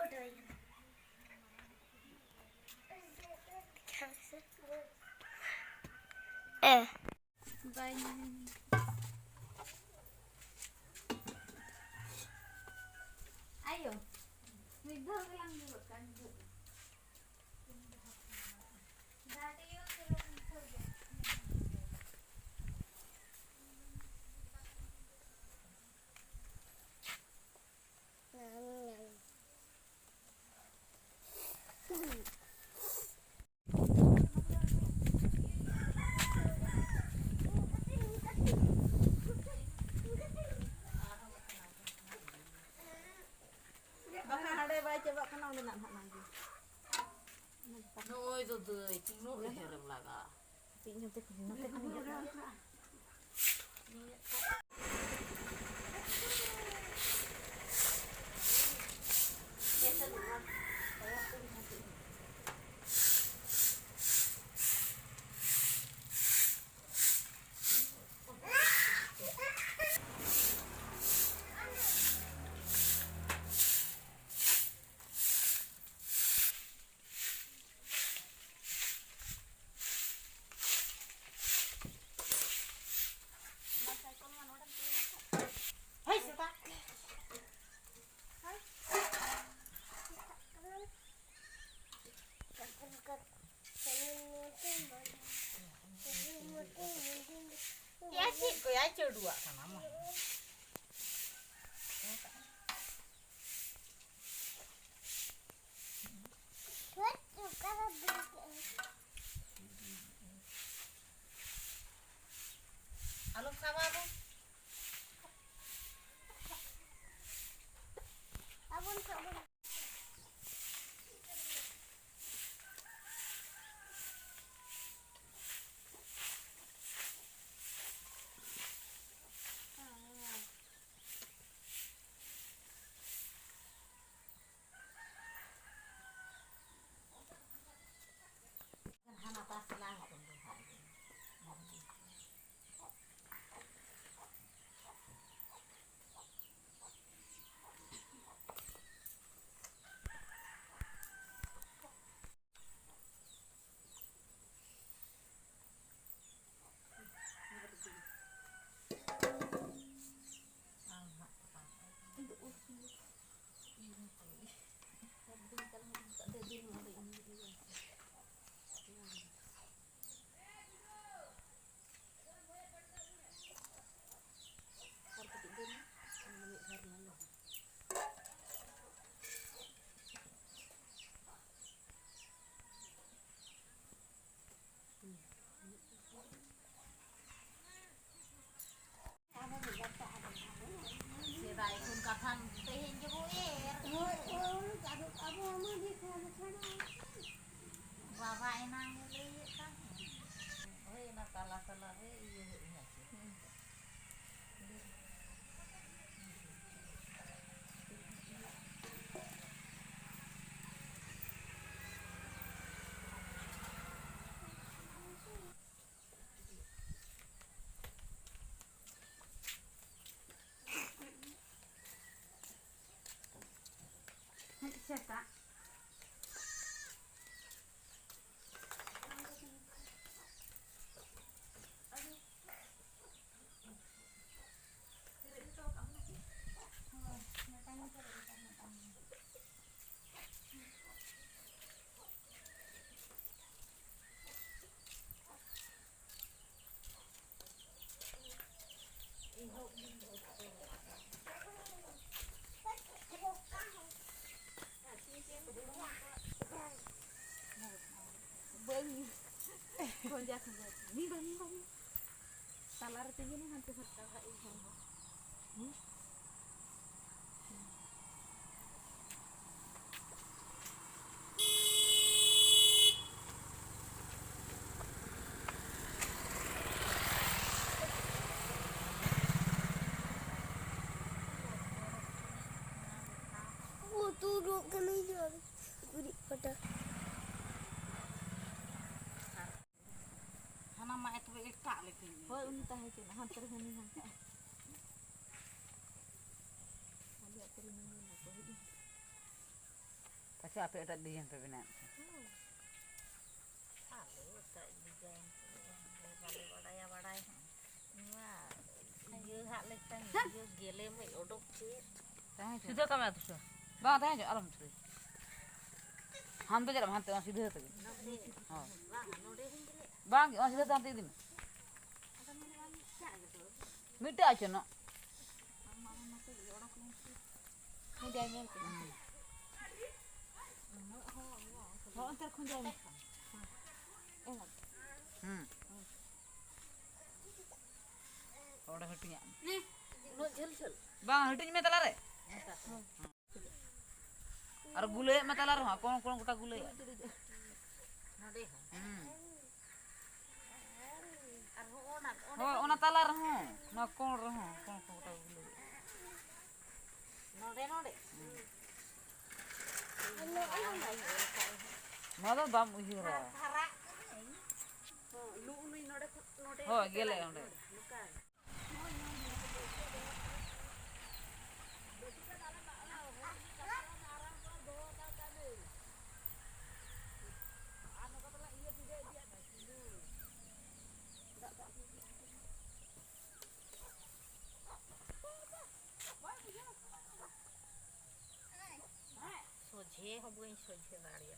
Ayo, video yang dulu kan. Coba kenal dengan hak lagi. No itu tuh, cinggu ya helm laga. Nyetek. Ya sih, kau ya cel dua sama mah. Alok sama aku. Abun. Hana pasti langsung. Sirai kun kapan tehin jebu Bawa enang ini kan. Oh, enak salah iya iya sih. Cetak. Konjakan ni bang. Salar tinggi nih hantu sarta ini. Turun ke meja. Beri pada. Hana mah itu ikat lagi. Oh, entah itu hantar ini hantar. Ada turun ini apa ini? Asyik apa tak dia yang benar. Halo, tak desain. Badai. Wah, iya hak lekang, iya gele me odok sih. Sudah kami atas sudah. Bang tanya aja alam sudah. Hantu jalan hantu masih dia tu. Oh. Bang masih dia hantu ini. Minta aja nak. Mudah ni. Oh, antar kunjung. Orang hatinya. Lu jel. Bang hatinya me talar. Ar gule me talar ha kon kota gule. Nade. Ar Oh ona talar ho. Na kon ho kon kota gule. Node. Malah bam uhira. Harak. Lu node. Oh gele onde. Soje hobui soje daria.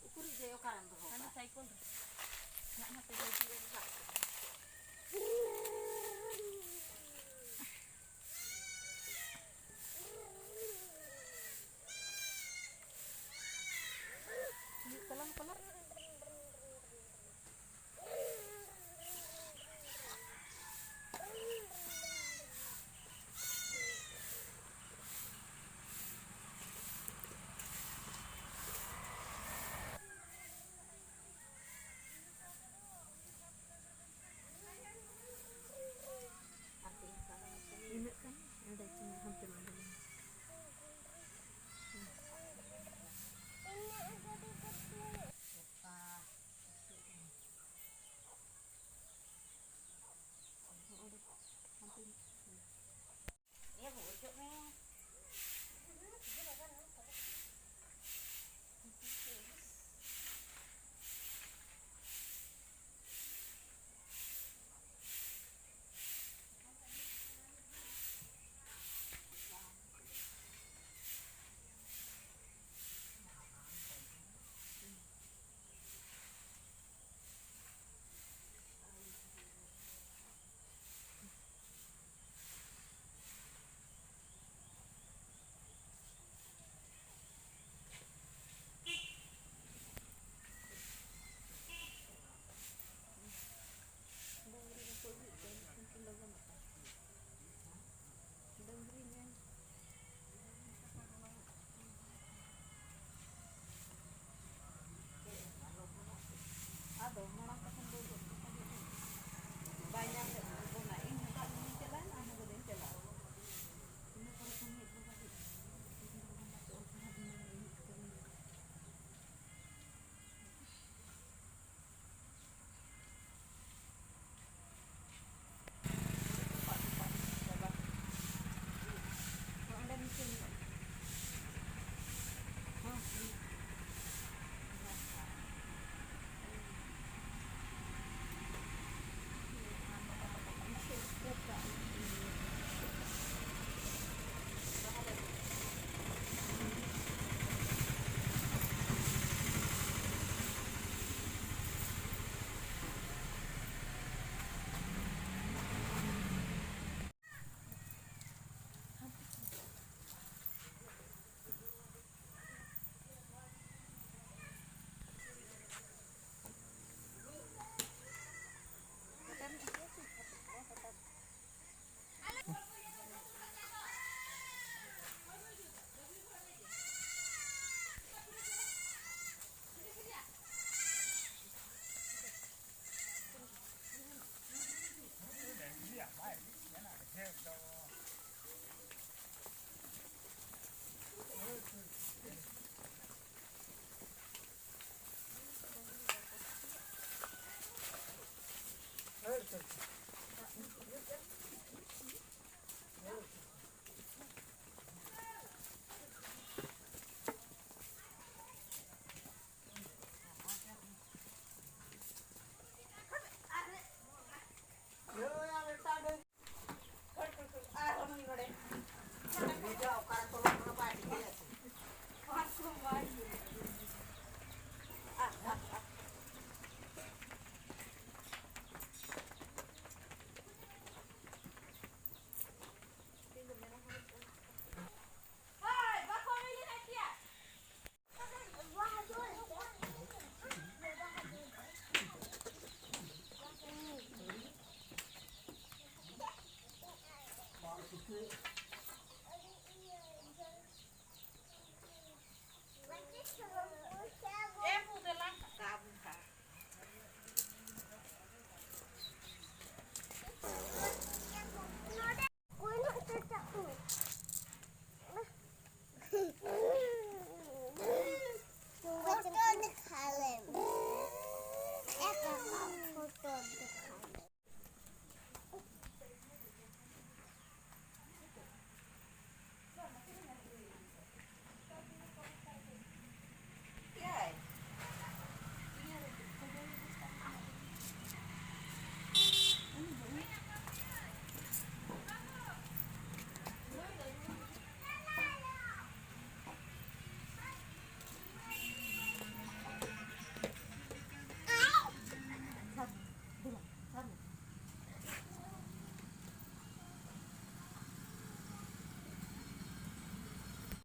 Ukur je okaran tu. Kan cycle. Nak nak pergi